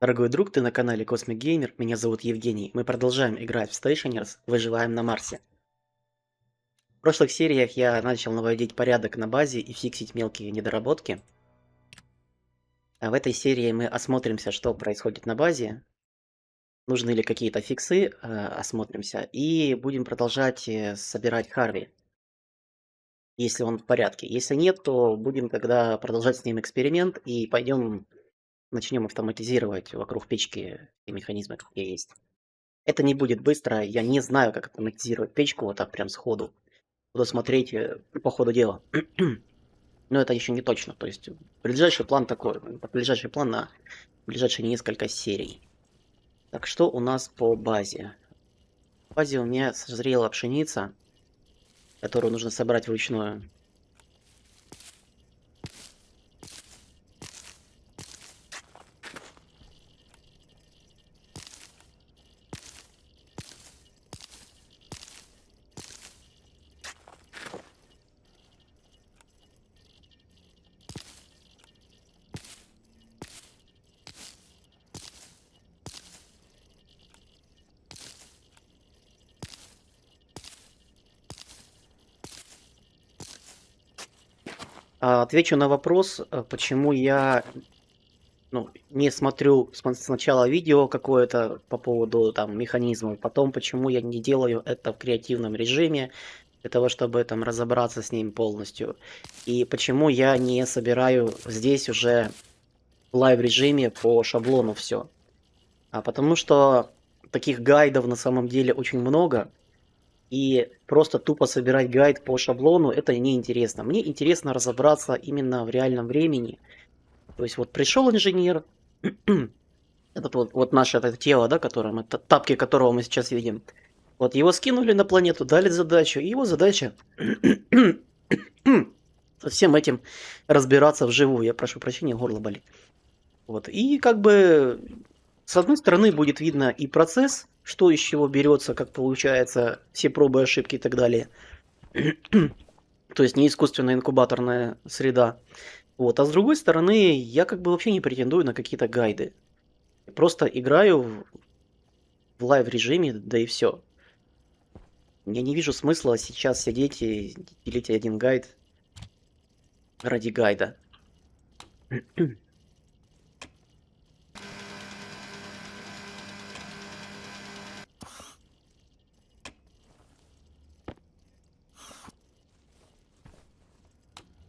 Дорогой друг, ты на канале Cosmic Gamer, меня зовут Евгений. Мы продолжаем играть в Stationers, выживаем на Марсе. В прошлых сериях я начал наводить порядок на базе и фиксить мелкие недоработки. А в этой серии мы осмотримся, что происходит на базе, нужны ли какие-то фиксы, осмотримся, и будем продолжать собирать Харви, если он в порядке. Если нет, то будем тогда продолжать с ним эксперимент и начнем автоматизировать вокруг печки и механизмы, какие есть. Это не будет быстро, я не знаю, как автоматизировать печку вот так прям сходу. Буду смотреть по ходу дела. Но это еще не точно. То есть ближайший план такой, ближайший план на ближайшие несколько серий. Так, что у нас по базе? В базе у меня созрела пшеница, которую нужно собрать вручную. Отвечу на вопрос, почему я не смотрю сначала видео какое-то по поводу там механизмов, потом почему я не делаю это в креативном режиме, для того, чтобы там разобраться с ним полностью. И почему я не собираю здесь уже в лайв-режиме по шаблону все. Потому что таких гайдов на самом деле очень много, и просто тупо собирать гайд по шаблону это неинтересно. Мне интересно разобраться именно в реальном времени. То есть вот пришел инженер, этот вот наше это тело, да, которое мы, тапки которого мы сейчас видим. Вот его скинули на планету, дали задачу, и его задача со всем этим разбираться вживую. Я прошу прощения, горло болит. Вот. И как бы с одной стороны будет видно и процесс, что из чего берется, как получается, все пробы, ошибки и так далее. То есть не искусственная инкубаторная среда. Вот. А с другой стороны, я как бы вообще не претендую на какие-то гайды. Просто играю в лайв-режиме, да и все. Я не вижу смысла сейчас сидеть и делить один гайд ради гайда.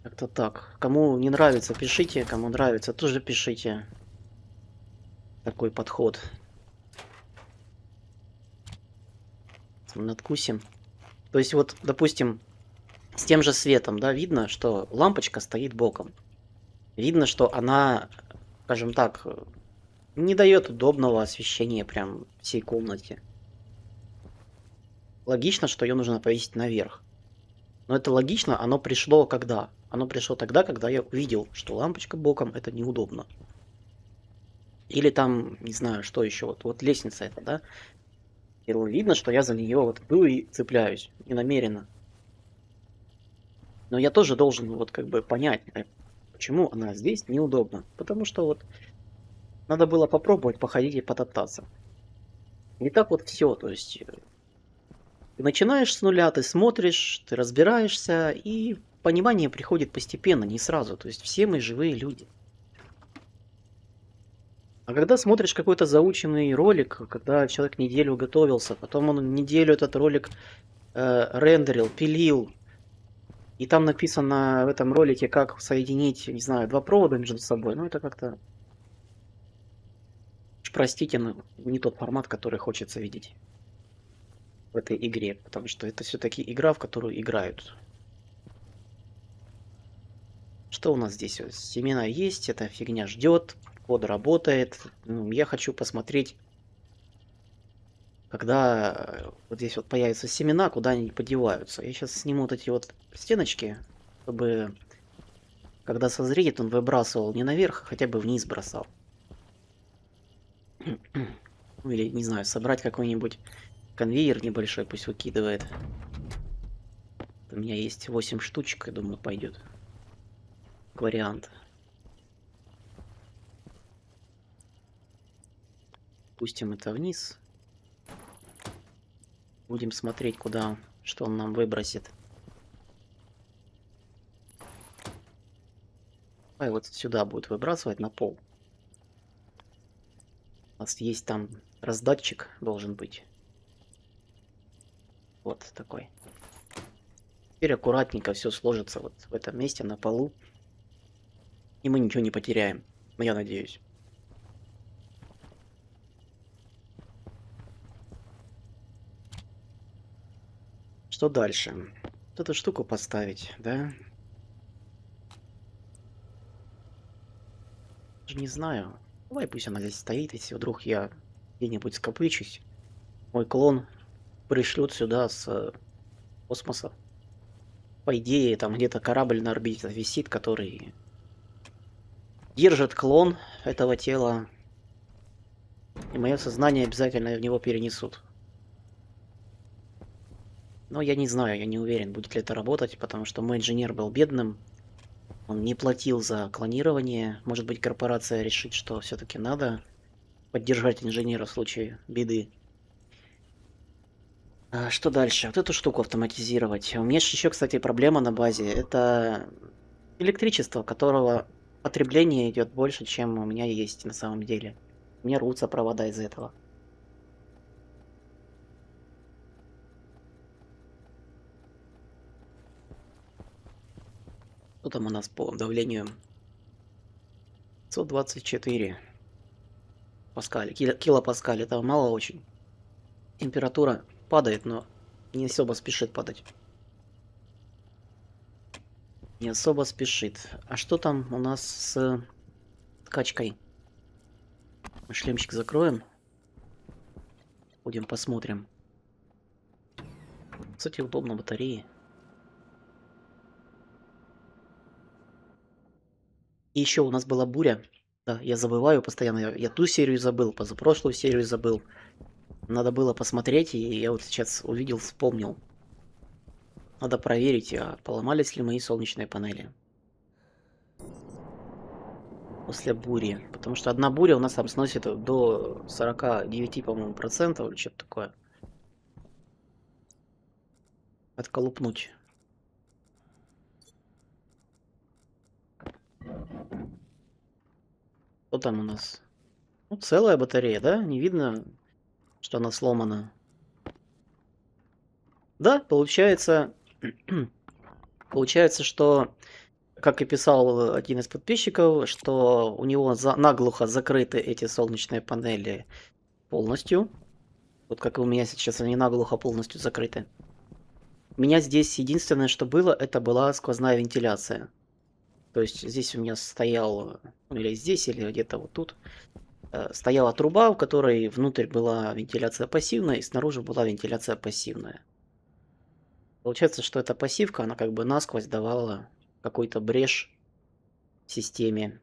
Как-то так. Кому не нравится, пишите. Кому нравится, тоже пишите. Такой подход. Надкусим. То есть вот, допустим, с тем же светом, да, видно, что лампочка стоит боком. Видно, что она, скажем так, не дает удобного освещения прям всей комнате. Логично, что ее нужно повесить наверх. Но это логично, оно пришло когда? Оно пришло тогда, когда я увидел, что лампочка боком это неудобно. Или там, не знаю, что еще. Вот лестница эта, да? И видно, что я за нее вот иду и цепляюсь. Не намеренно. Но я тоже должен вот как бы понять, почему она здесь неудобна. Потому что вот надо было попробовать походить и потоптаться. Не так вот все. То есть ты начинаешь с нуля, ты смотришь, ты разбираешься, и понимание приходит постепенно, не сразу. То есть все мы живые люди. А когда смотришь какой-то заученный ролик, когда человек неделю готовился, потом он неделю этот ролик рендерил, пилил, и там написано в этом ролике, как соединить, не знаю, два провода между собой, ну это как-то, простите, но не тот формат, который хочется видеть в этой игре, потому что это все-таки игра, в которую играют. Что у нас здесь? Семена есть, эта фигня ждет, код работает. Я хочу посмотреть, когда вот здесь вот появятся семена, куда они подеваются. Я сейчас сниму вот эти вот стеночки, чтобы когда созреет, он выбрасывал не наверх, а хотя бы вниз бросал. Ну или, не знаю, собрать какой-нибудь конвейер небольшой, пусть выкидывает. У меня есть 8 штучек, я думаю, пойдет. Вариант. Спустим это вниз. Будем смотреть, куда, что он нам выбросит. А вот сюда будет выбрасывать на пол. У нас есть там раздатчик, должен быть. Вот такой. Теперь аккуратненько все сложится вот в этом месте на полу. И мы ничего не потеряем. Ну, я надеюсь. Что дальше? Вот эту штуку поставить, да? Даже не знаю. Давай пусть она здесь стоит, если вдруг я где-нибудь скопычусь. Мой клон пришлют сюда с космоса. По идее, там где-то корабль на орбите висит, который держит клон этого тела. И мое сознание обязательно в него перенесут. Но я не знаю, я не уверен, будет ли это работать, потому что мой инженер был бедным. Он не платил за клонирование. Может быть, корпорация решит, что все-таки надо поддержать инженера в случае беды. А что дальше? Вот эту штуку автоматизировать. У меня еще, кстати, проблема на базе. Это электричество, которого потребление идет больше, чем у меня есть на самом деле. У меня рвутся провода из-за этого. Что там у нас по давлению? 524 паскаль, килопаскаль. Это мало очень. Температура падает, но не особо спешит падать. Не особо спешит. А что там у нас с качкой? Мы шлемчик закроем. Будем посмотрим. Кстати, удобно батареи. И еще у нас была буря. Да, я забываю постоянно. Я ту серию забыл, позапрошлую серию забыл. Надо было посмотреть, и я вот сейчас увидел, вспомнил. Надо проверить, а поломались ли мои солнечные панели после бури. Потому что одна буря у нас там сносит до 49, по-моему, процентов или что-то такое. Отколупнуть. Что там у нас? Ну, целая батарея, да? Не видно, что она сломана. Да, получается, получается, что, как и писал один из подписчиков, что у него наглухо закрыты эти солнечные панели полностью. Вот как и у меня сейчас они наглухо полностью закрыты. У меня здесь единственное, что было, это была сквозная вентиляция. То есть здесь у меня стоял, ну, или здесь, или где-то вот тут, стояла труба, в которой внутрь была вентиляция пассивная, и снаружи была вентиляция пассивная. Получается, что эта пассивка, она как бы насквозь давала какую-то брешь в системе.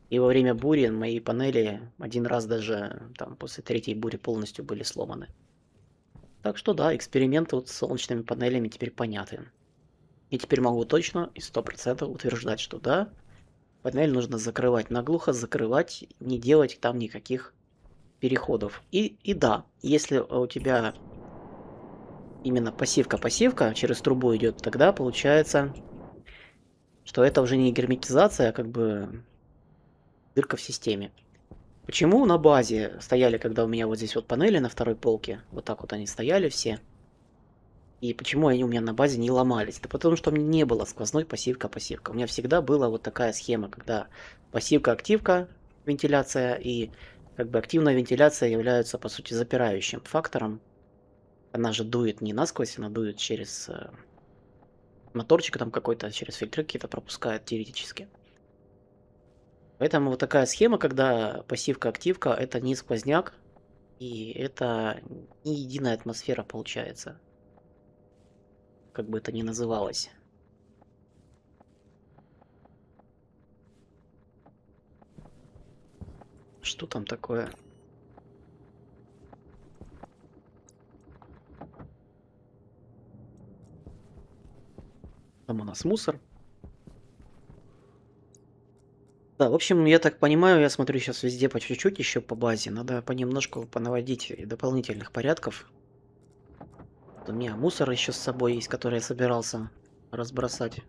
И во время бури мои панели один раз даже там после третьей бури полностью были сломаны. Так что да, эксперименты вот с солнечными панелями теперь понятны. И теперь могу точно и 100% утверждать, что да, панель нужно закрывать наглухо, закрывать, не делать там никаких переходов. И да, если у тебя именно пассивка через трубу идет, тогда получается, что это уже не герметизация, а как бы дырка в системе. Почему на базе стояли, когда у меня вот здесь вот панели на второй полке, вот так вот они стояли все, и почему они у меня на базе не ломались? Да потому что у меня не было сквозной пассивка-пассивка. У меня всегда была вот такая схема, когда пассивка-активка, вентиляция, и как бы активная вентиляция являются, по сути, запирающим фактором. Она же дует не насквозь, она дует через моторчик там какой-то, через фильтры какие-то пропускает теоретически. Поэтому вот такая схема, когда пассивка-активка, это не сквозняк, и это не единая атмосфера получается. Как бы это ни называлось. Что там такое? Там у нас мусор. Да, в общем, я так понимаю, я смотрю сейчас везде по чуть-чуть еще по базе. Надо понемножку понаводить дополнительных порядков. Вот у меня мусор еще с собой есть, который я собирался разбросать.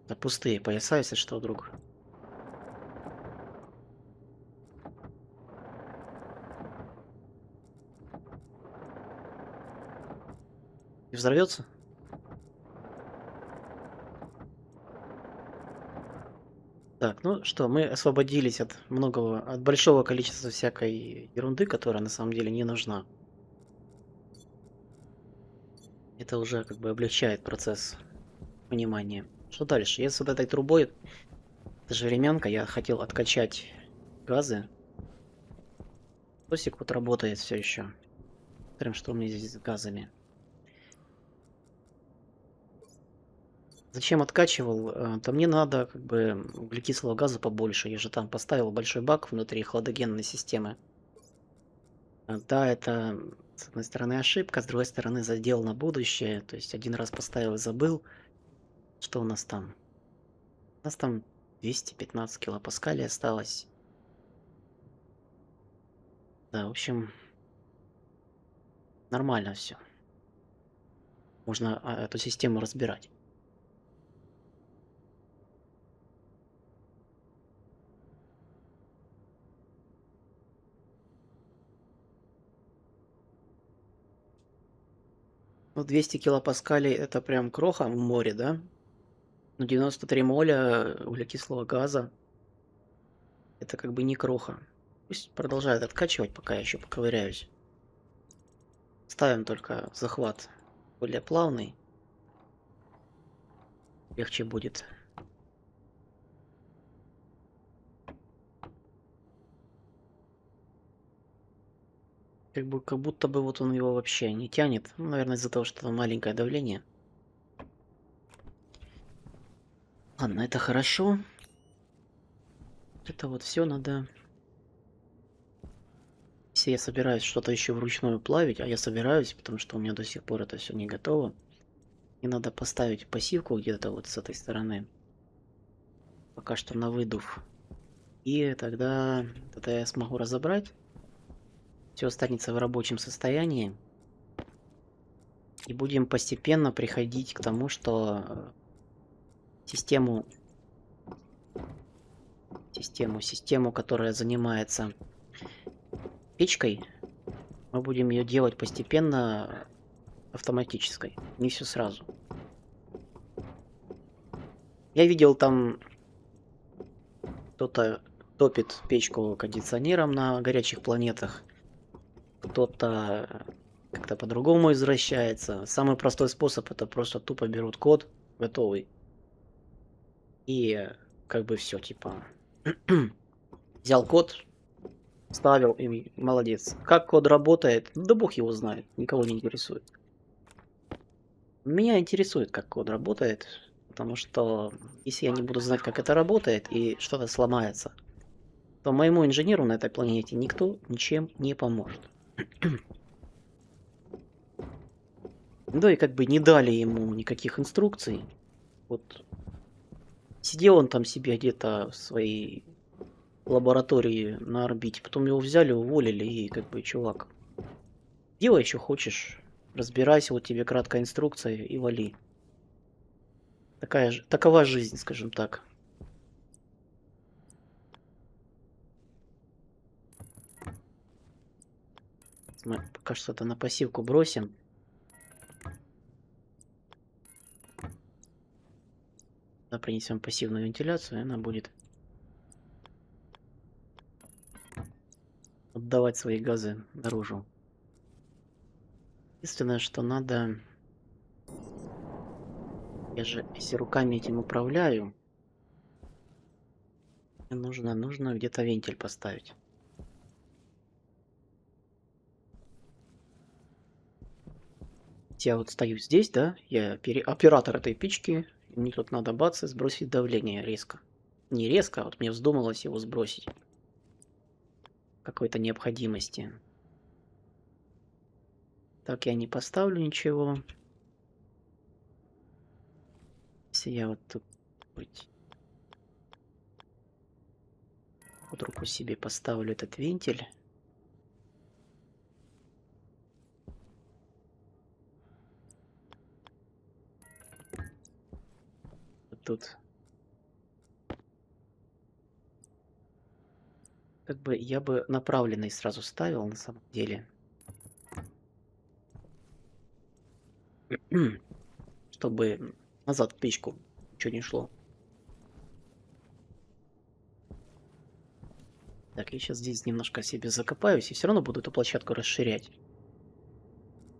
Да пустые пояса, если что, вдруг. И взорвется? Так, ну что, мы освободились от многого, от большого количества всякой ерунды, которая на самом деле не нужна. Это уже как бы облегчает процесс понимания. Что дальше? Я с вот этой трубой, это же времянка, я хотел откачать газы. Тосик вот работает все еще. Прям что у меня здесь с газами. Зачем откачивал? Да мне надо как бы углекислого газа побольше. Я же там поставил большой бак внутри хладогенной системы. Да, это с одной стороны ошибка, с другой стороны задел на будущее. То есть один раз поставил и забыл. Что у нас там? У нас там 215 килопаскалей осталось. Да, в общем, нормально все. Можно эту систему разбирать. Ну, 200 килопаскалей это прям кроха в море, да? Ну, 93 моля углекислого газа это как бы не кроха. Пусть продолжает откачивать, пока я еще поковыряюсь. Ставим только захват более плавный. Легче будет. Как будто бы вот он его вообще не тянет. Ну, наверное, из-за того, что там маленькое давление. Ладно, это хорошо. Это вот все надо. Если я собираюсь что-то еще вручную плавить, а я собираюсь, потому что у меня до сих пор это все не готово. И надо поставить пассивку где-то вот с этой стороны. Пока что на выдув. И тогда я смогу разобрать. Все останется в рабочем состоянии. И будем постепенно приходить к тому, что систему, которая занимается печкой, мы будем ее делать постепенно автоматической, не все сразу. Я видел там кто-то топит печку кондиционером на горячих планетах, кто-то как-то по-другому извращается. Самый простой способ это просто тупо берут код готовый и как бы все типа взял код, ставил и молодец. Как код работает, да бог его знает, никого не интересует. Меня интересует, как код работает, потому что если я не буду знать, как это работает и что-то сломается, то моему инженеру на этой планете никто ничем не поможет. Да и как бы не дали ему никаких инструкций. Вот сидел он там себе где-то в своей лаборатории на орбите, потом его взяли, уволили и как бы, чувак, делай, что хочешь, разбирайся, вот тебе краткая инструкция и вали. Такова жизнь, скажем так. Мы пока что это на пассивку бросим. Да, принесем пассивную вентиляцию, и она будет отдавать свои газы наружу. Единственное, что надо... Я же, если руками этим управляю, мне нужно где-то вентиль поставить. Я вот стою здесь, да, я оператор этой печки, и мне тут надо бац и сбросить давление резко. Не резко, а вот мне вздумалось его сбросить. Какой-то необходимости. Так я не поставлю ничего. Если я вот тут быть под руку себе поставлю этот вентиль. Вот тут. Как бы я бы направленный сразу ставил на самом деле. Чтобы назад в печку ничего не шло. Так, я сейчас здесь немножко себе закопаюсь и все равно буду эту площадку расширять.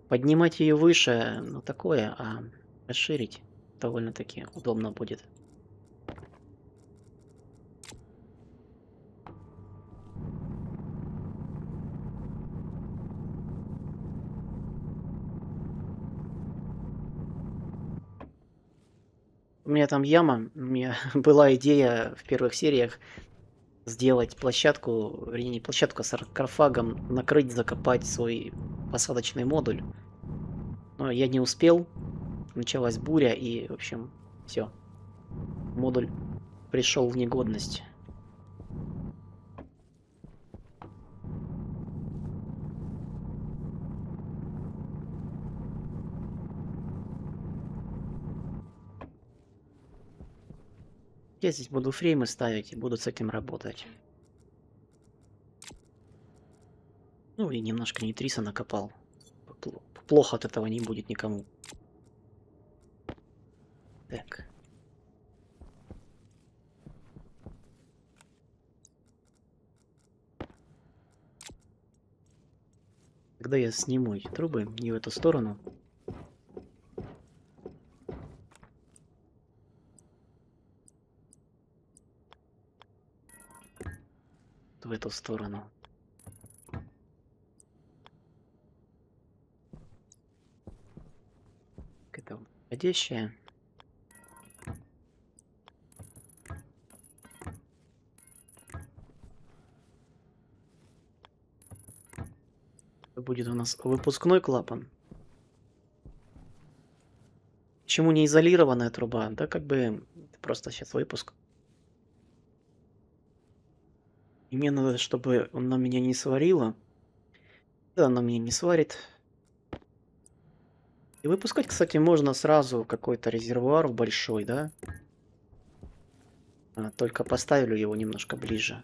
Поднимать ее выше, ну такое, а расширить довольно-таки удобно будет. У меня там яма, у меня была идея в первых сериях сделать площадку, вернее не площадку, а саркофагом накрыть, закопать свой посадочный модуль. Но я не успел, началась буря и, в общем, все. Модуль пришел в негодность. Я здесь буду фреймы ставить и буду с этим работать. Ну и немножко нитриса накопал. Плохо от этого не будет никому. Так. Когда я сниму эти трубы не в эту сторону. В эту сторону. Это входящее. Будет у нас выпускной клапан. Почему не изолированная труба? Да как бы просто сейчас выпуск. И мне надо, чтобы она меня не сварила. Да, она меня не сварит. И выпускать, кстати, можно сразу какой-то резервуар большой, да? Только поставлю его немножко ближе.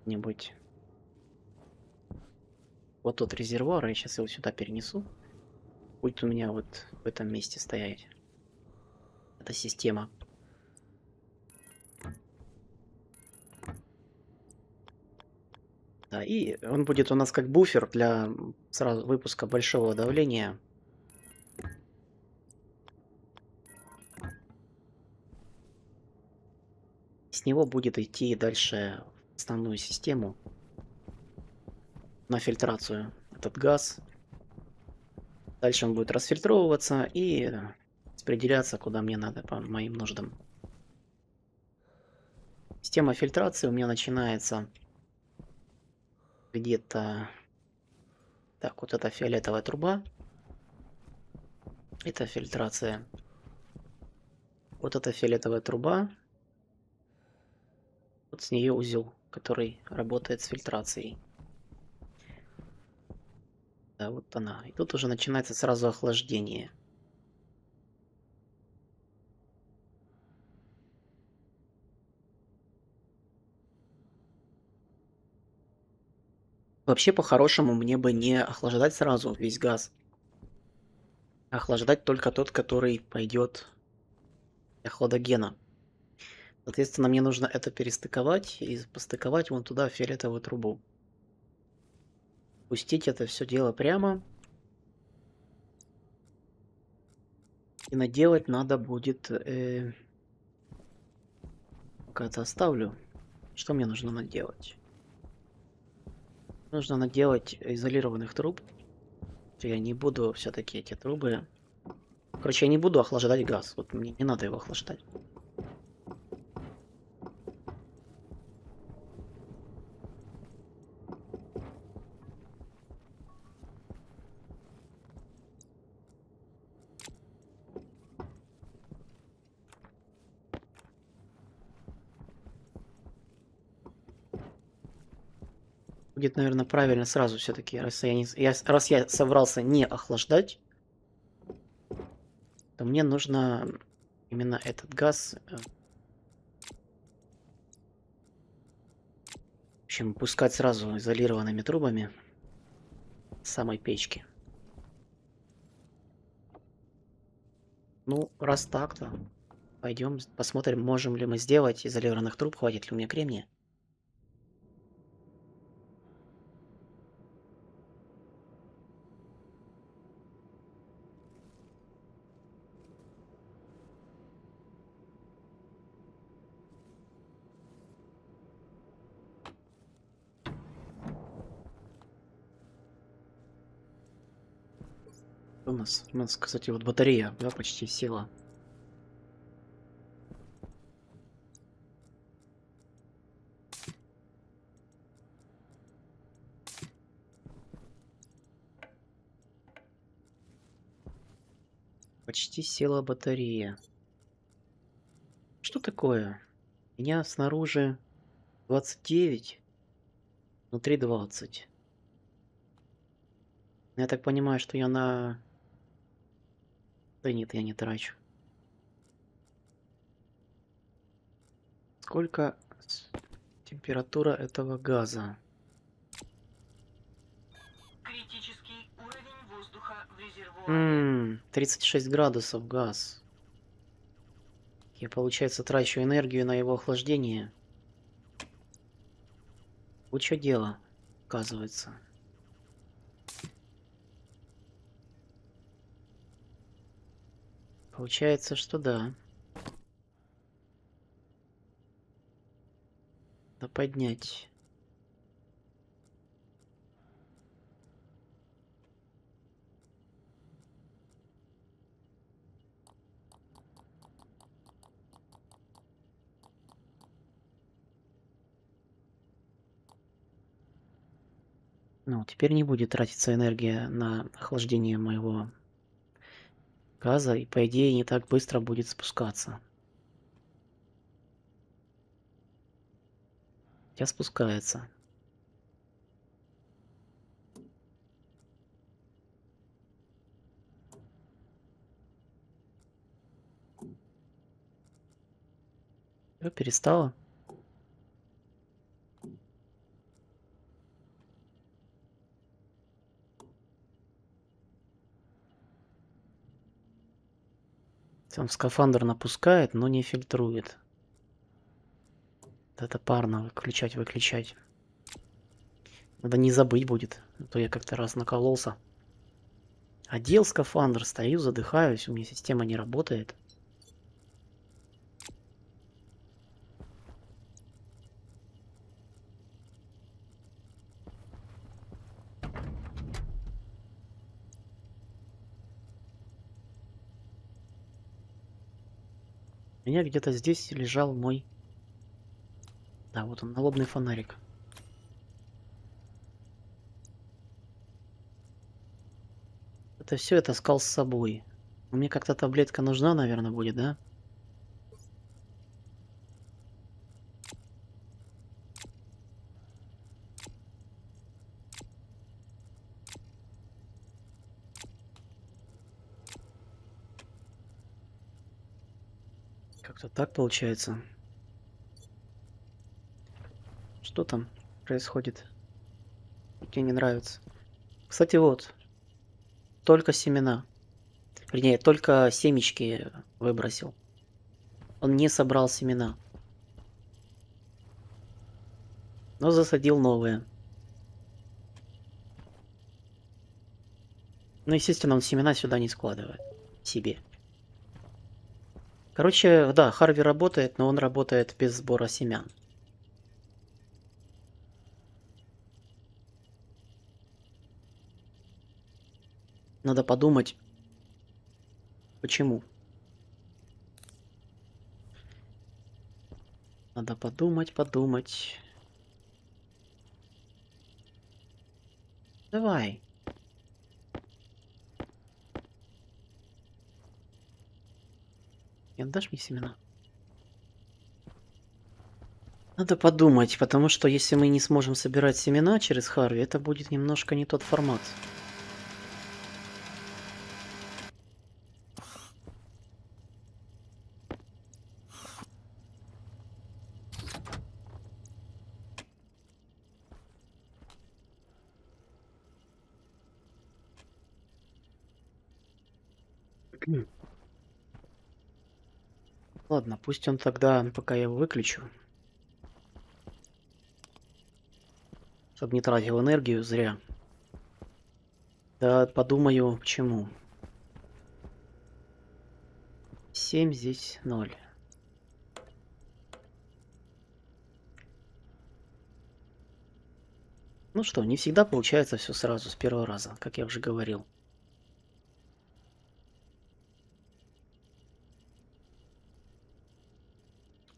Нибудь. Вот тот резервуар, я сейчас его сюда перенесу. Будет у меня вот в этом месте стоять. Эта система. Да, и он будет у нас как буфер для сразу выпуска большого давления. С него будет идти дальше в основную систему на фильтрацию этот газ. Дальше он будет расфильтровываться и распределяться куда мне надо по моим нуждам. Система фильтрации у меня начинается где-то... Так, вот эта фиолетовая труба. Это фильтрация. Вот эта фиолетовая труба. Вот с нее узел, который работает с фильтрацией. Да, вот она. И тут уже начинается сразу охлаждение. Вообще, по-хорошему, мне бы не охлаждать сразу весь газ. А охлаждать только тот, который пойдет для хладогена. Соответственно, мне нужно это перестыковать и постыковать вон туда фиолетовую трубу. Пустить это все дело прямо. И наделать надо будет... пока это оставлю. Что мне нужно наделать? Нужно наделать изолированных труб. Я не буду все-таки эти трубы... Короче, я не буду охлаждать газ. Вот мне не надо его охлаждать. Будет, наверное, правильно сразу все-таки, раз я собрался не охлаждать, то мне нужно именно этот газ, в общем, пускать сразу изолированными трубами с самой печки. Ну, раз так, то пойдем посмотрим, можем ли мы сделать изолированных труб, хватит ли у меня кремния. У нас, кстати, вот батарея, да, почти села. Почти села батарея. Что такое? У меня снаружи 29, внутри 20. Я так понимаю, что я на... Да нет, я не трачу. Сколько температура этого газа? Критический уровень воздуха в резервуаре. 36 градусов газ. Я, получается, трачу энергию на его охлаждение. Вот что дело, оказывается. Получается, что да. Да поднять. Ну, теперь не будет тратиться энергия на охлаждение моего газа, и по идее не так быстро будет спускаться. Хотя спускается. Всё, перестало. Он скафандр напускает, но не фильтрует. Вот это парно выключать. Надо не забыть будет, а то я как-то раз накололся. Одел скафандр, стою, задыхаюсь, у меня система не работает. У меня где-то здесь лежал мой... Да, вот он, налобный фонарик. Это все я таскал с собой. Мне как-то таблетка нужна, наверное, будет, да? Как-то так получается. Что там происходит? Мне не нравится. Кстати, вот, только семена. Вернее, только семечки выбросил. Он не собрал семена. Но засадил новые. Ну, естественно, он семена сюда не складывает. Себе. Короче, да, Харви работает, но он работает без сбора семян. Надо подумать, почему. Надо подумать. Давай. Не отдашь мне семена? Надо подумать, потому что если мы не сможем собирать семена через Харви, это будет немножко не тот формат. Ладно, пусть он тогда, пока я его выключу, чтобы не тратил энергию зря. Да, подумаю, почему. 7 здесь 0. Ну что, не всегда получается все сразу, с первого раза, как я уже говорил.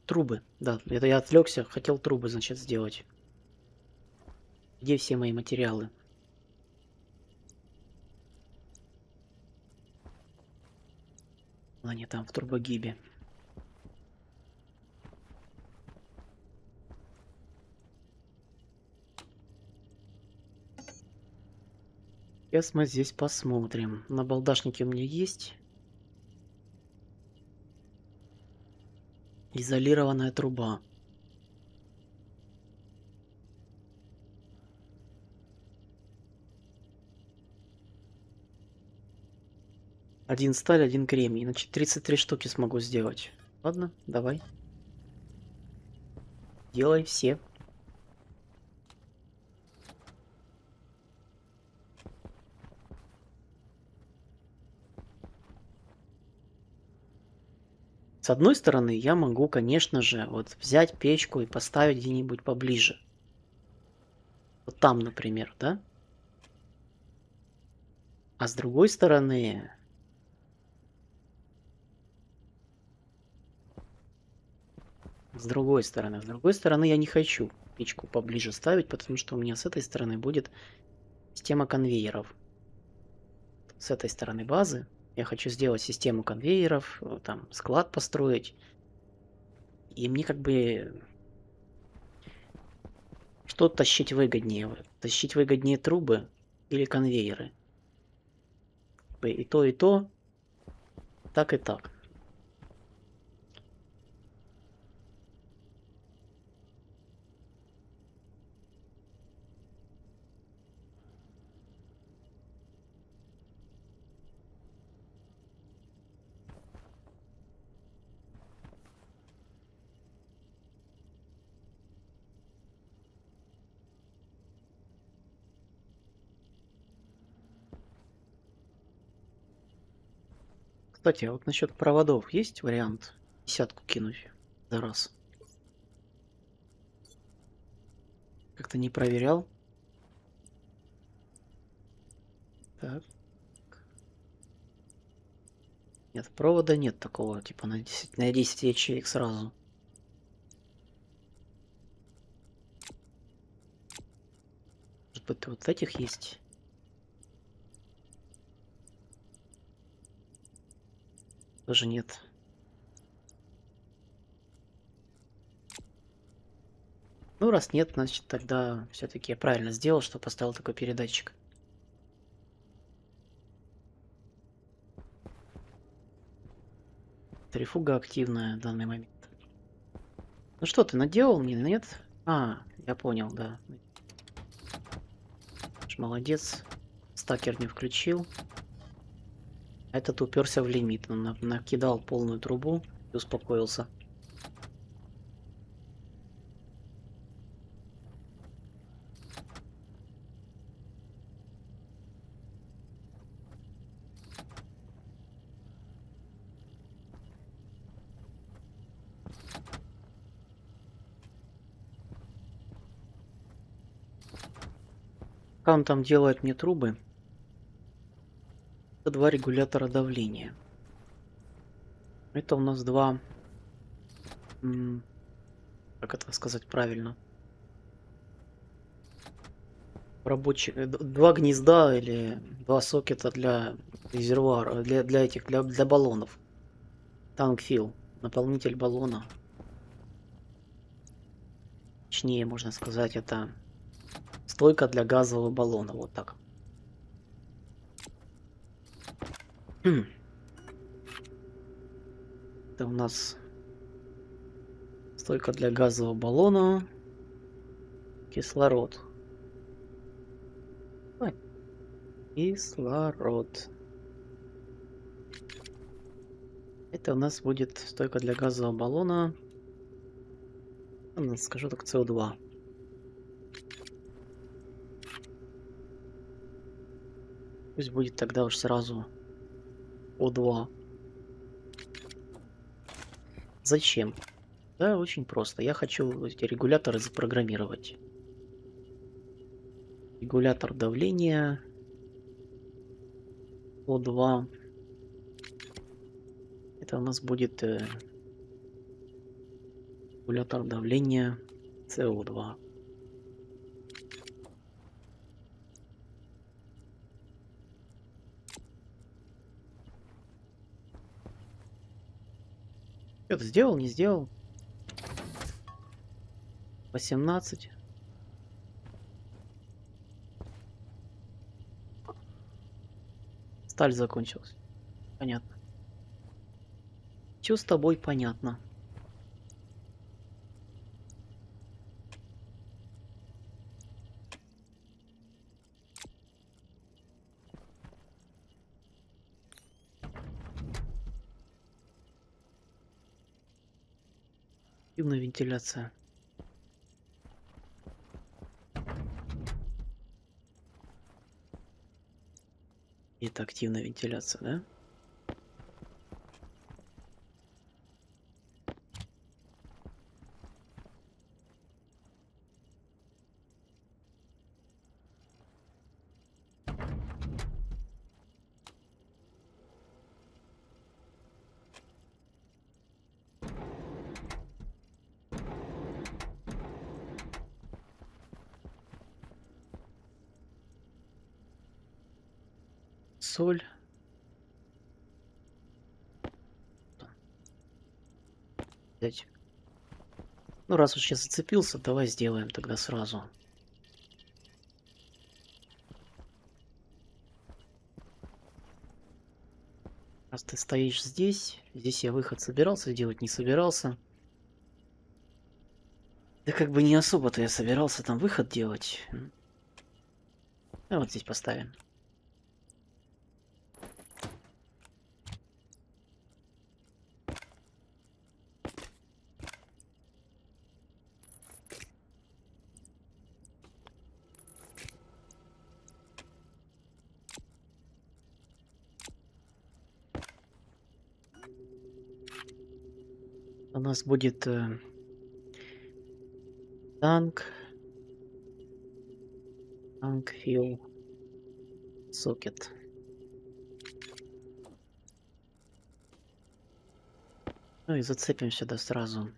Трубы, да, это я отвлекся, хотел трубы, значит, сделать. Где все мои материалы? Они там, в турбогибе. Сейчас мы здесь посмотрим. На балдашнике у меня есть изолированная труба. Один сталь, один кремний. Значит, 33 штуки смогу сделать. Ладно, давай. Делай все. С одной стороны, я могу, конечно же, вот взять печку и поставить где-нибудь поближе. Вот там, например, да? А с другой стороны... С другой стороны, я не хочу печку поближе ставить, потому что у меня с этой стороны будет система конвейеров. С этой стороны базы я хочу сделать систему конвейеров, там склад построить. И мне как бы что тащить выгоднее? Тащить выгоднее трубы или конвейеры? И то, так и так. Кстати, а вот насчет проводов есть вариант? Десятку кинуть за раз. Как-то не проверял. Так. Нет, провода нет такого, типа на 10 ячеек сразу. Может быть, вот этих есть? Тоже нет. Ну, раз нет, значит, тогда все-таки я правильно сделал, что поставил такой передатчик. Трифуга активная в данный момент. Ну что, ты наделал мне, нет? А, я понял, да. Молодец. Стакер не включил. Этот уперся в лимит. Он накидал полную трубу и успокоился. Пока он там делает мне трубы, это два регулятора давления. Это у нас два... Как это сказать правильно? Рабочих... Два гнезда или два сокета для резервуара, для баллонов. Танк фил, наполнитель баллона. Точнее, можно сказать, это стойка для газового баллона. Вот так. Это у нас стойка для газового баллона. Кислород. Ой. Кислород. Это у нас будет стойка для газового баллона. Скажу так, СО2. Пусть будет тогда уж сразу О2. Зачем? Да, очень просто. Я хочу эти регуляторы запрограммировать. Регулятор давления О2. Это у нас будет регулятор давления СО2. Что-то сделал, не сделал? 18. Сталь закончилась. Понятно. Чё с тобой понятно? Активная вентиляция. Это активная вентиляция, да? Соль. Взять. Ну, раз уж я зацепился, давай сделаем тогда сразу. Раз ты стоишь здесь, здесь я выход собирался делать, не собирался. Да как бы не особо-то я собирался там выход делать. А вот здесь поставим. У нас будет танк фил сокет. Ну и зацепим сюда сразу.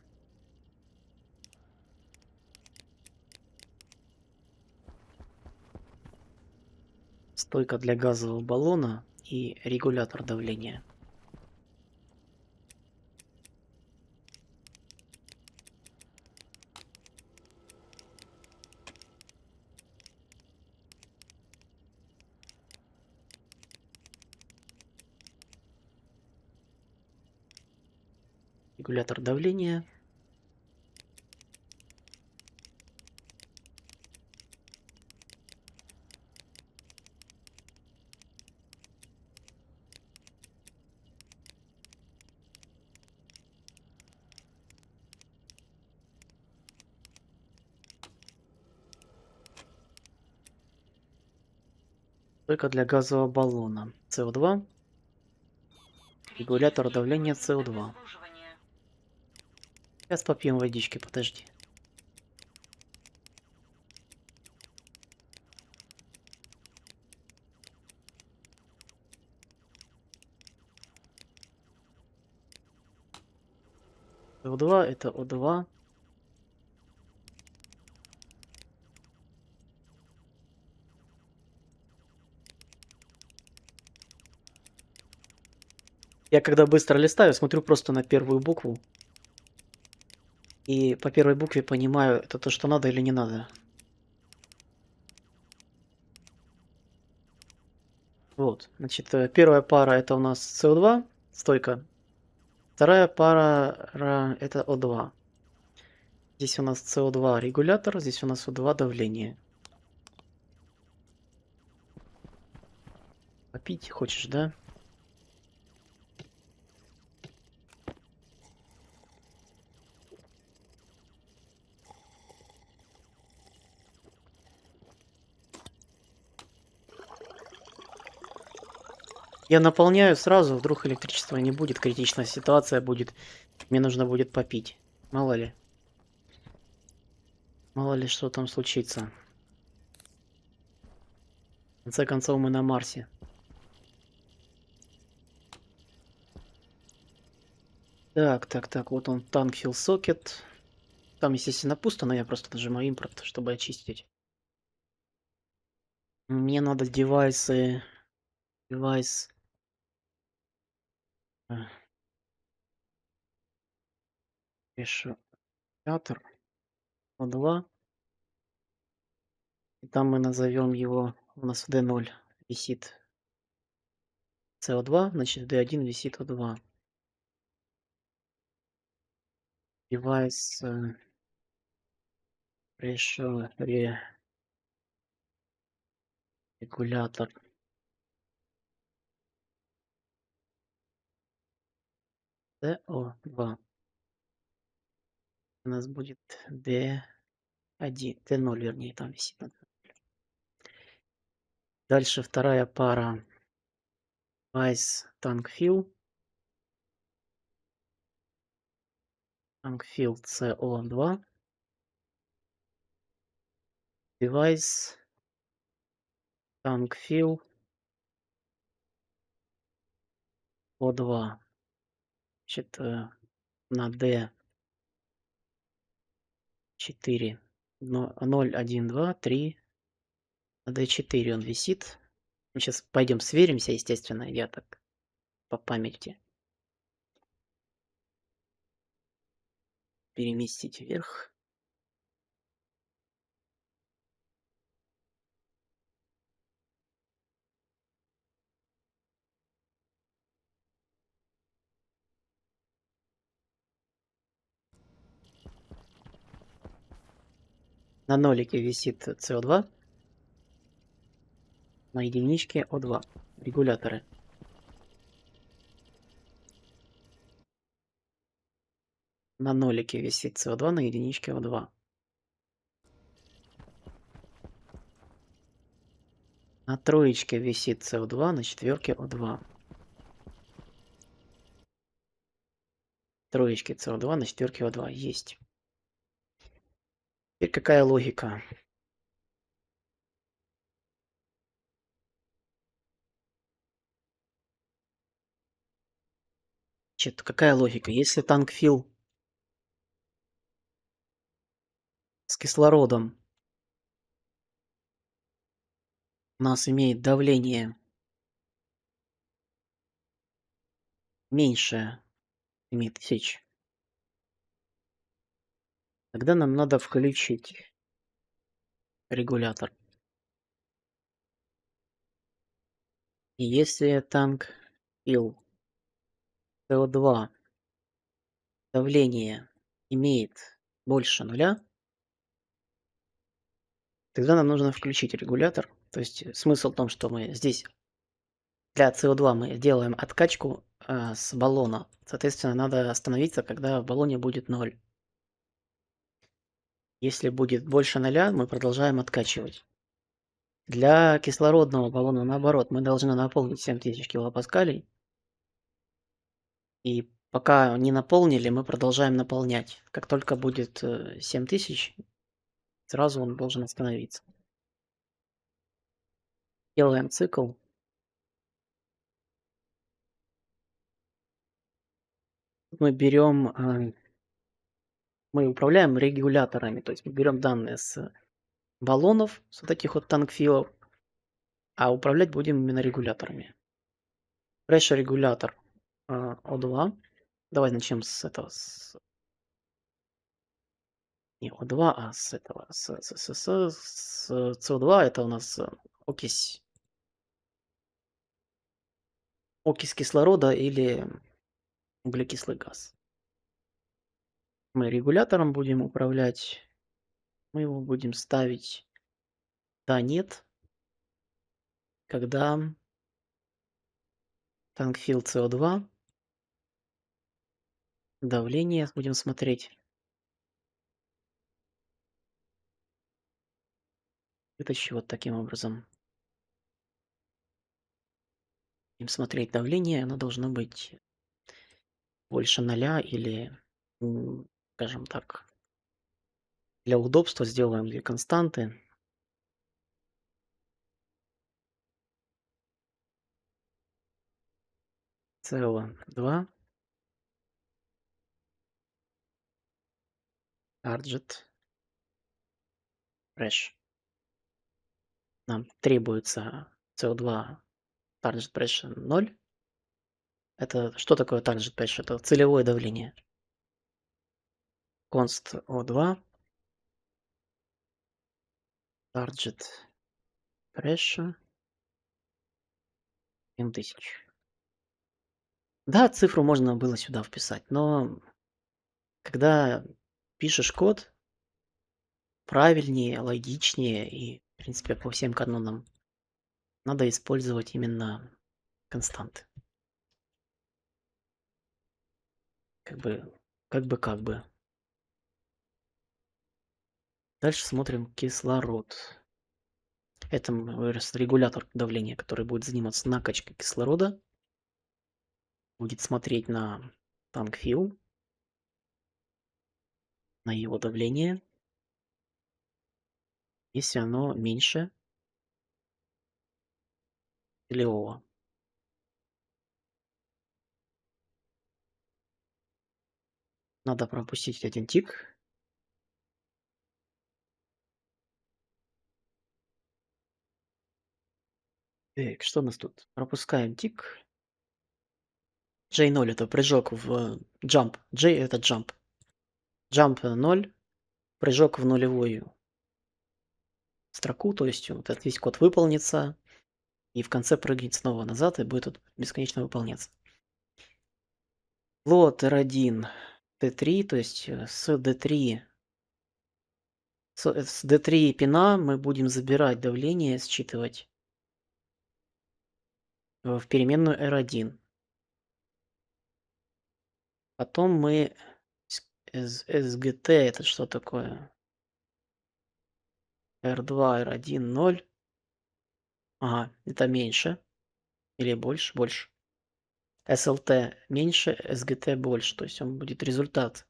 Стойка для газового баллона и регулятор давления. Регулятор давления. Только для газового баллона. СО2. Регулятор давления СО2. Сейчас попьем водички, подожди. СО2 это О2. Я когда быстро листаю, смотрю просто на первую букву. И по первой букве понимаю, это то, что надо или не надо. Вот, значит, первая пара это у нас СО2, стойка. Вторая пара это О2. Здесь у нас СО2 регулятор, здесь у нас О2 давление. Попить хочешь, да? Я наполняю сразу, вдруг электричества не будет, критичная ситуация будет. Мне нужно будет попить. Мало ли. Мало ли что там случится. В конце концов мы на Марсе. Так, вот он, танк Fuel Socket. Там, естественно, пусто, но я просто нажимаю импорт, чтобы очистить. Мне надо девайсы. Девайс. Решатор. О2. И там мы назовем его. У нас в D0 висит CO2, значит в D1 висит O2. Девайс регулятор CO2. У нас будет D1, D0, вернее, там висит. Дальше вторая пара. Device tank fill. Tank fill CO2. Device tank fill O2. Значит, на D4. 0, 1, 2, 3. На D4 он висит. Мы сейчас пойдем сверимся, естественно, я так по памяти. Переместить вверх. На нолике висит CO2. На единичке O2. Регуляторы. На нолике висит CO2, на единичке O2. На троечке висит CO2, на четверке O2. Троечке CO2, на четверке O2. Есть. Теперь какая логика? Значит, какая логика? Если танк фил с кислородом у нас имеет давление меньше 7000, тогда нам надо включить регулятор. И если танк фил СО2 давление имеет больше нуля, тогда нам нужно включить регулятор. То есть смысл в том, что мы здесь для СО2 мы делаем откачку с баллона. Соответственно, надо остановиться, когда в баллоне будет 0. Если будет больше 0, мы продолжаем откачивать. Для кислородного баллона, наоборот, мы должны наполнить 7000 килопаскалей. И пока не наполнили, мы продолжаем наполнять. Как только будет 7000, сразу он должен остановиться. Делаем цикл. Мы берем, мы управляем регуляторами. То есть мы берем данные с баллонов, с вот этих вот танкфилов, а управлять будем именно регуляторами. Pressure регулятор O2. Давай начнем с этого. Не О2, а с этого, с СО2 это у нас окись кислорода или углекислый газ. Мы регулятором будем управлять, мы его будем ставить да, нет, когда танк-фил СО2, давление будем смотреть. Вытащу вот таким образом. Будем смотреть давление, оно должно быть больше 0 или, скажем так, для удобства сделаем 2 константы. СО2, target pressure. Нам требуется СО2 target pressure 0. Это что такое target pressure? Это целевое давление. Const O2 target pressure 7000. Да, цифру можно было сюда вписать, но когда пишешь код, правильнее, логичнее и, в принципе, по всем канонам надо использовать именно константы. Как бы. Дальше смотрим кислород. Это регулятор давления, который будет заниматься накачкой кислорода. Будет смотреть на танк-фил, на его давление. Если оно меньше целевого. Надо пропустить один тик. Так, что у нас тут? Пропускаем тик. J0 это прыжок в jump. J это jump. Jump 0. Прыжок в нулевую строку, то есть вот этот весь код выполнится, и в конце прыгнет снова назад, и будет тут бесконечно выполняться. Вот R1, D3, то есть с D3 с D3 пина мы будем забирать давление, считывать в переменную R1. Потом мы SGT, это что такое? R2, R1, 0. Ага, это меньше. Или больше? Больше. SLT меньше, SGT больше. То есть он будет результат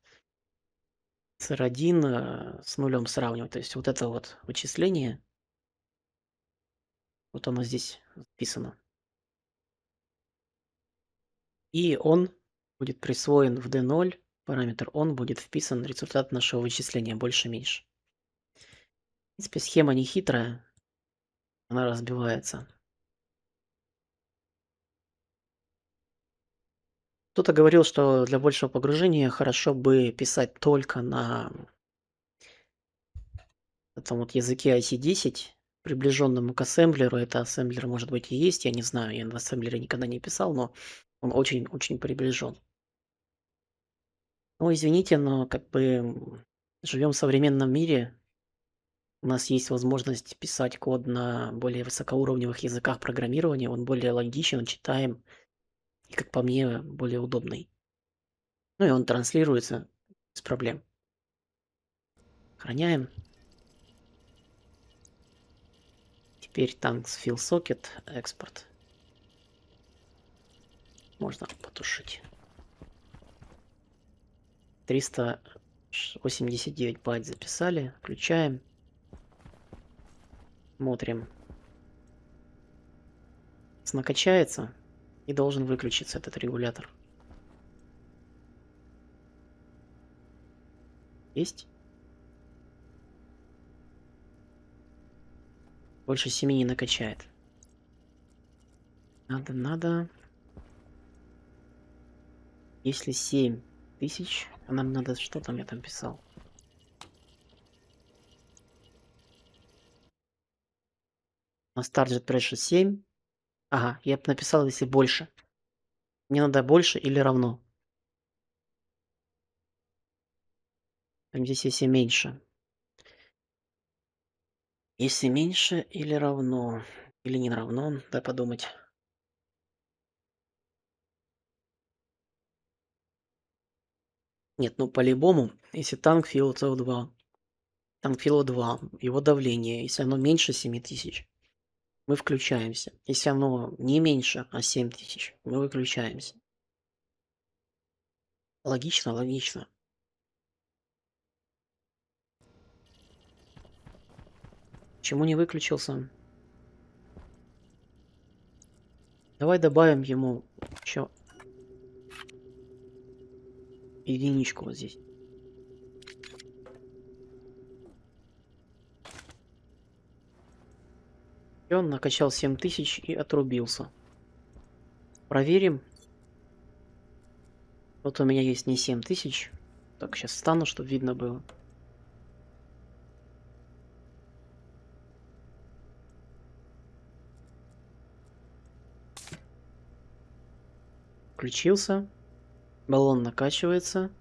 с R1 с нулем сравнивать. То есть вот это вот вычисление, вот оно здесь записано. И он будет присвоен в D0. Параметр он будет вписан результат нашего вычисления больше-меньше. В принципе, схема не хитрая. Она разбивается. Кто-то говорил, что для большего погружения хорошо бы писать только на этом вот языке IC10, приближенному к ассемблеру. Это ассемблер, может быть, и есть, я не знаю, я на ассемблере никогда не писал, но он очень-очень приближен. Ну, извините, но как бы живем в современном мире. У нас есть возможность писать код на более высокоуровневых языках программирования. Он более логичен, читаем и, как по мне, более удобный. Ну и он транслируется без проблем. Сохраняем. Теперь танкс fill socket экспорт. Можно потушить. 389 байт записали. Включаем. Смотрим. Накачается и должен выключиться этот регулятор. Есть? Больше 7 не накачает. Надо. Если 7000, а нам надо, что там я там писал? У нас target pressure 7. Ага, я бы написал, если больше. Мне надо больше или равно. Там здесь если меньше. Если меньше или равно. Или не равно, дай подумать. Нет, ну по-любому, если танк Фила СО2, танк Фила 2, его давление, если оно меньше 7000, мы включаемся. Если оно не меньше, а 7000, мы выключаемся. Логично, логично. Почему не выключился? Давай добавим ему еще единичку вот здесь. И он накачал 7000 и отрубился. Проверим. Вот у меня есть не 7000. Так, сейчас встану, чтобы видно было. Включился. Баллон накачивается.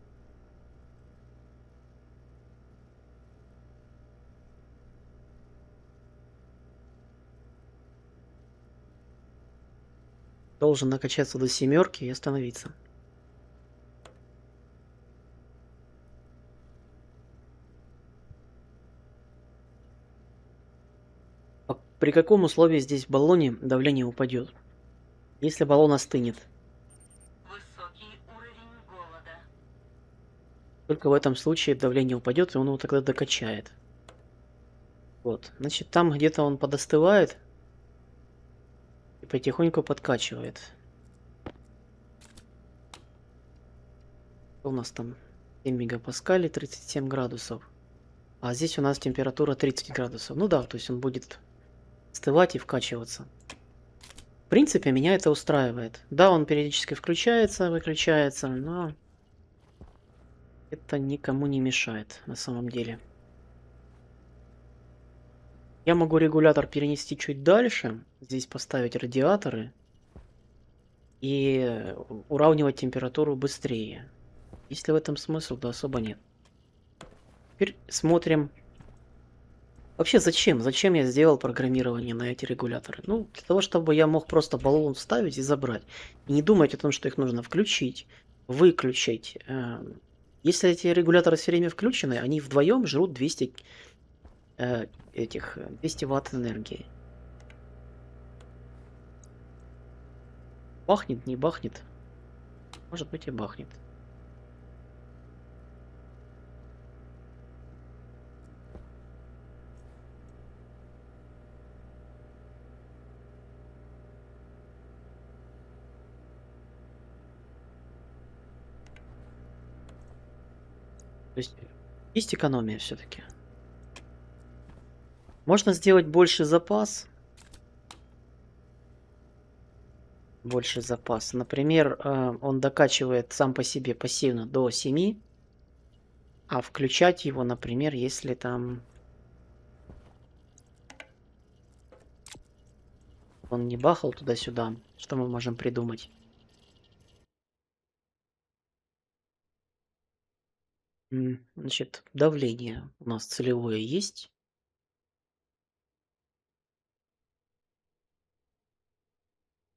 Должен накачаться до 7 и остановиться. А при каком условии здесь в баллоне давление упадет? Если баллон остынет. Высокий уровень голода. Только в этом случае давление упадет, и он его тогда докачает. Вот. Значит, там где-то он подостывает и потихоньку подкачивает. У нас там 7 мегапаскалей, 37 градусов. А здесь у нас температура 30 градусов. Ну да, то есть он будет остывать и вкачиваться. В принципе, меня это устраивает. Да, он периодически включается, выключается, но это никому не мешает на самом деле. Я могу регулятор перенести чуть дальше, здесь поставить радиаторы и уравнивать температуру быстрее. Есть ли в этом смысл? Да особо нет. Теперь смотрим. Вообще зачем? Зачем я сделал программирование на эти регуляторы? Ну, для того, чтобы я мог просто баллон вставить и забрать. И не думать о том, что их нужно включить, выключить. Если эти регуляторы все время включены, они вдвоем жрут 200 200 ватт энергии. Бахнет, не бахнет. Может быть и бахнет. То есть экономия все-таки. Можно сделать больше запас. Больше запас. Например, он докачивает сам по себе пассивно до 7. А включать его, например, если там он не бахал туда-сюда, что мы можем придумать? Значит, давление у нас целевое есть.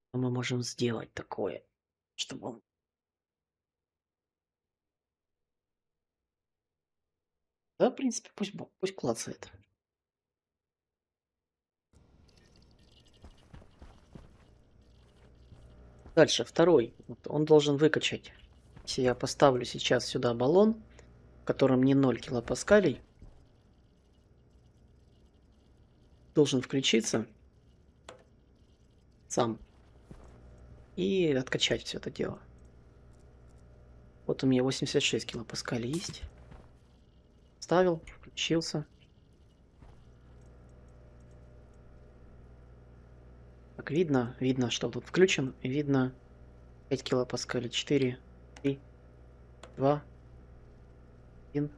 Что мы можем сделать такое, чтобы он... Да, в принципе, пусть клацает. Дальше, второй. Вот он должен выкачать. Если я поставлю сейчас сюда баллон, в котором не 0 килопаскалей, должен включиться сам и откачать все это дело. Вот у меня 86 килопаскалей есть. Ставил, включился. Так, видно, что тут включен. И видно 5 килопаскалей. 4, 3, 2, 1.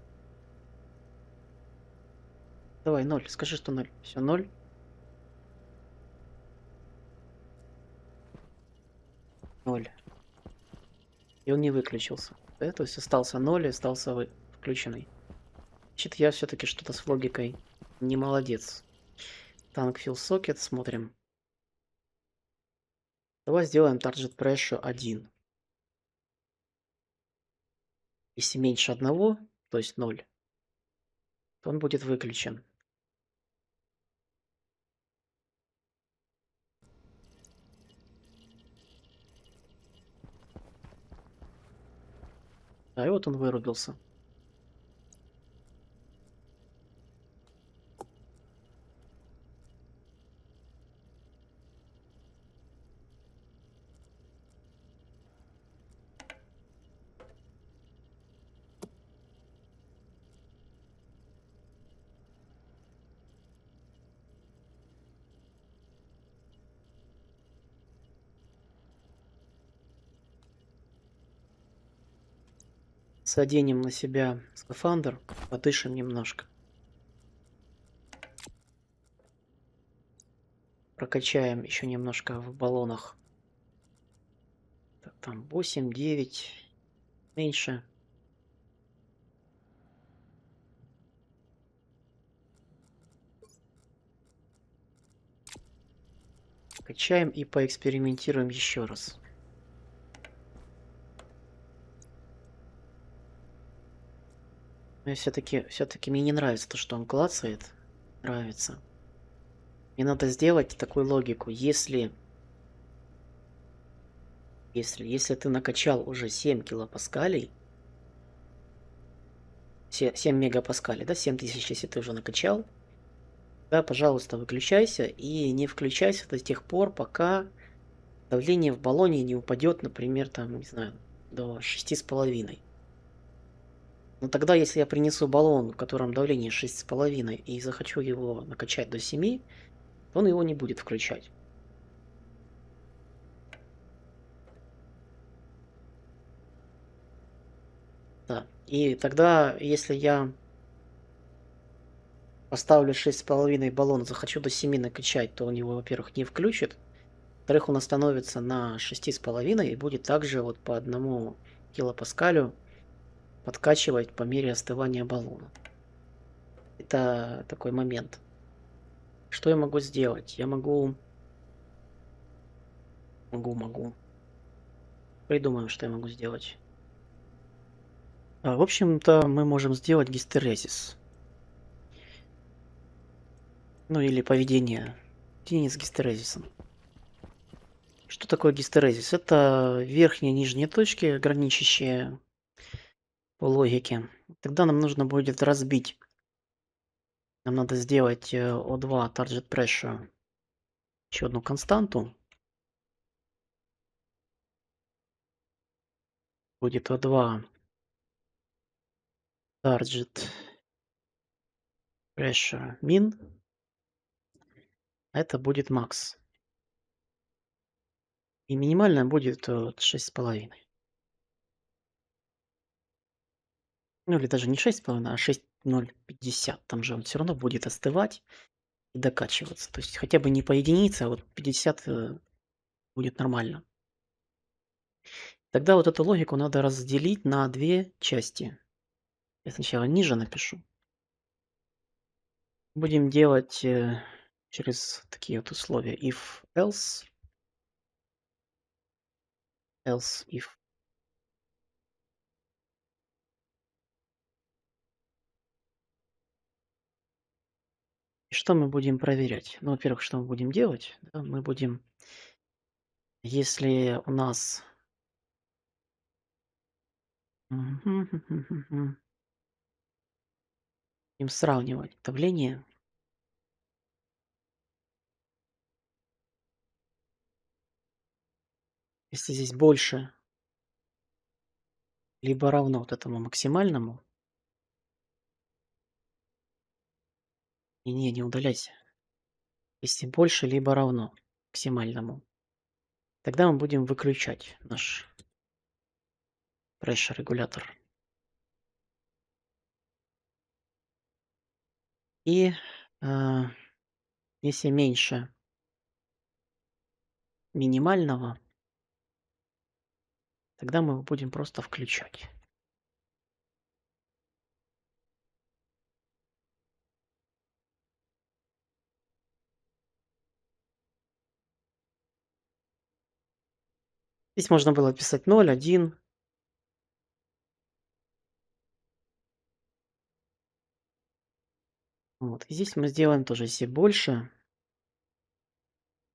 Давай, 0. Скажи, что 0. Все, 0. 0. И он не выключился. Да, то есть остался 0 и остался включенный. Значит, я все-таки что-то с логикой не молодец. Tank Fill Socket, смотрим. Давай сделаем Target Pressure 1. Если меньше 1, то есть 0, то он будет выключен. А и вот он вырубился. Саденем на себя скафандр, подышим немножко. Прокачаем еще немножко в баллонах. Так, там 8, 9, меньше. Качаем и поэкспериментируем еще раз. Но все-таки мне не нравится то, что он клацает. Нравится. Мне надо сделать такую логику. Если ты накачал уже 7 килопаскалей, 7 мегапаскалей, да, 7000, если ты уже накачал, да, пожалуйста, выключайся и не включайся до тех пор, пока давление в баллоне не упадет, например, там, не знаю, до 6,5. Но тогда, если я принесу баллон, в котором давление 6,5, и захочу его накачать до 7, то он его не будет включать. Да. И тогда, если я поставлю 6,5 баллон, захочу до 7 накачать, то он его, во-первых, не включит. Во-вторых, он остановится на 6,5 и будет также вот по 1 килопаскалю подкачивать по мере остывания баллона. Это такой момент. Что я могу сделать? Я могу. Придумаем, что я могу сделать. В общем-то, мы можем сделать гистерезис. Ну или поведение с гистерезисом. Что такое гистерезис? Это верхние и нижние точки, граничащие по логике. Тогда нам нужно будет разбить. Нам надо сделать O2 Target Pressure еще одну константу. Будет O2 Target Pressure Min. А это будет Max. И минимальная будет 6,5. Ну или даже не 6,5, а 6,050. Там же он все равно будет остывать и докачиваться. То есть хотя бы не по единице, а вот 50 будет нормально. Тогда вот эту логику надо разделить на две части. Я сначала ниже напишу. Будем делать через такие вот условия. If, else, else, if. И что мы будем проверять? Ну, во-первых, что мы будем делать? Да, мы будем, если у нас... Будем сравнивать давление. Если здесь больше, либо равно вот этому максимальному. И не удаляйся. Если больше, либо равно максимальному. Тогда мы будем выключать наш pressure регулятор. И если меньше минимального, Тогда мы его будем просто включать. Здесь можно было писать 0, 1. Вот. И здесь мы сделаем тоже, если больше.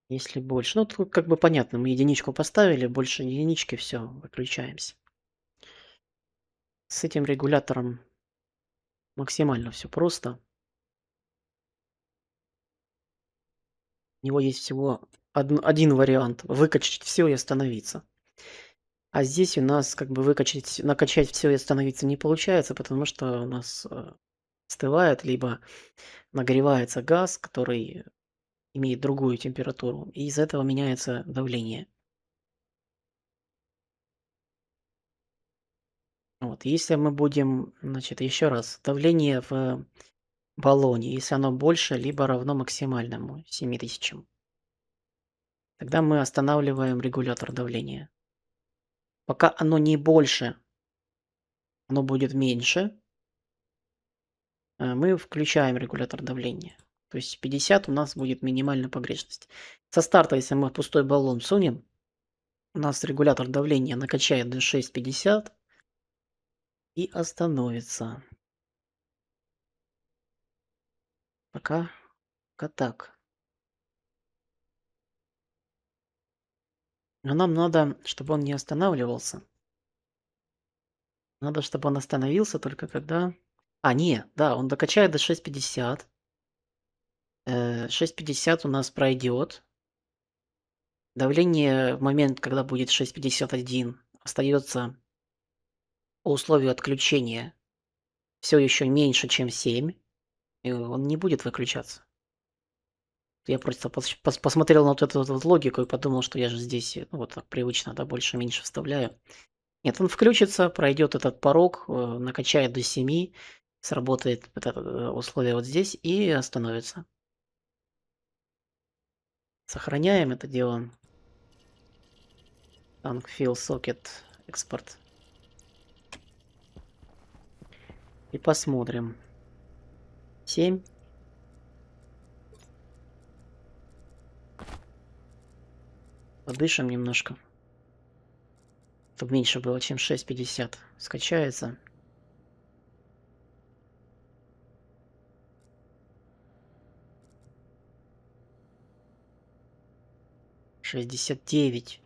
Если больше. Ну, тут как бы понятно, мы единичку поставили, больше единички, все, выключаемся. С этим регулятором максимально все просто. У него есть всего один вариант — выкачать все и остановиться. А здесь у нас как бы накачать все и остановиться не получается, потому что у нас остывает, либо нагревается газ, который имеет другую температуру, и из-за этого меняется давление. Вот. Если мы будем, значит, еще раз, давление в баллоне, если оно больше либо равно максимальному 7000, тогда мы останавливаем регулятор давления. Пока оно не больше, оно будет меньше, мы включаем регулятор давления. То есть 50 у нас будет минимальная погрешность. Со старта, если мы пустой баллон сунем, у нас регулятор давления накачает до 6,50 и остановится. Пока так. Но нам надо, чтобы он не останавливался. Надо, чтобы он остановился только когда... не, да, он докачает до 6,50. 6,50 у нас пройдет. Давление в момент, когда будет 6,51, остается по условию отключения все еще меньше, чем 7. И он не будет выключаться. Я просто посмотрел на вот эту вот логику и подумал, что я же здесь вот так привычно, да, больше-меньше вставляю. Нет, он включится, пройдет этот порог, накачает до 7, сработает вот это условие вот здесь и остановится. Сохраняем это дело. Tank Fill Socket экспорт. И посмотрим. 7. Подышим немножко. Чтобы меньше было, чем 6,50. Скачается. Шестьдесят девять.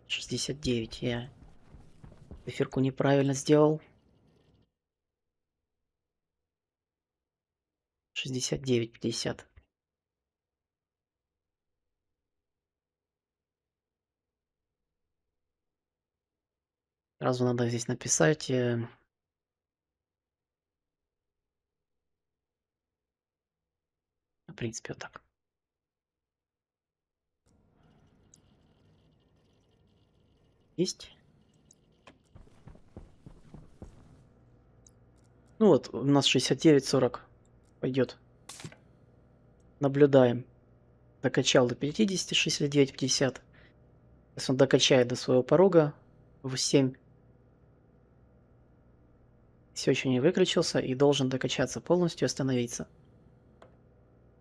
Я циферку неправильно сделал. 69,50. Сразу надо здесь написать. В принципе, вот так. Есть. Ну вот, у нас 69,40 пойдет. Наблюдаем. Докачал до 50, 69,50. Сейчас он докачает до своего порога в 7. Все еще не выключился и должен докачаться полностью, остановиться.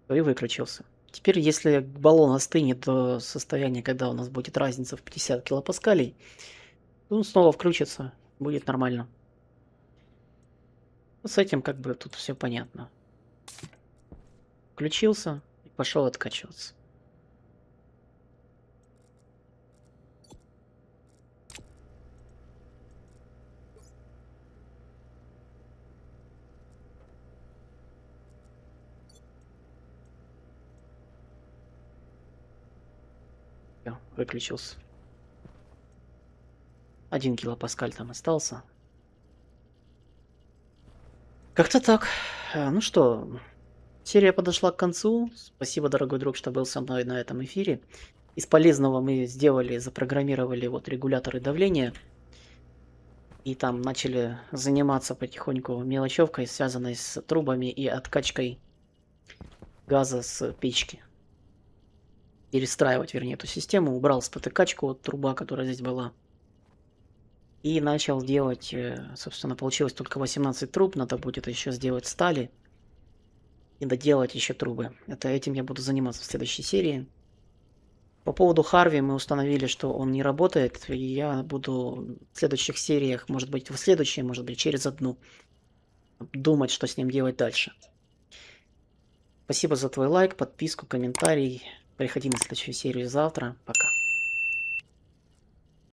И выключился. Теперь, если баллон остынет до состояния, когда у нас будет разница в 50 килопаскалей, он снова включится, будет нормально. С этим как бы тут все понятно. Включился и пошел откачиваться. Всё, выключился. 1 килопаскаль там остался. Как-то так. Ну что, серия подошла к концу. Спасибо, дорогой друг, что был со мной на этом эфире. Из полезного мы сделали, запрограммировали вот регуляторы давления. И там начали заниматься потихоньку мелочевкой, связанной с трубами и откачкой газа с печки. Перестраивать, вернее, эту систему. Убрал спотыкачку от труба, которая здесь была. И начал делать, собственно, получилось только 18 труб, надо будет еще сделать стали и доделать еще трубы. Этим я буду заниматься в следующей серии. По поводу Харви мы установили, что он не работает, и я буду в следующих сериях, может быть в следующей, может быть через одну, думать, что с ним делать дальше. Спасибо за твой лайк, подписку, комментарий. Приходи на следующую серию завтра. Пока.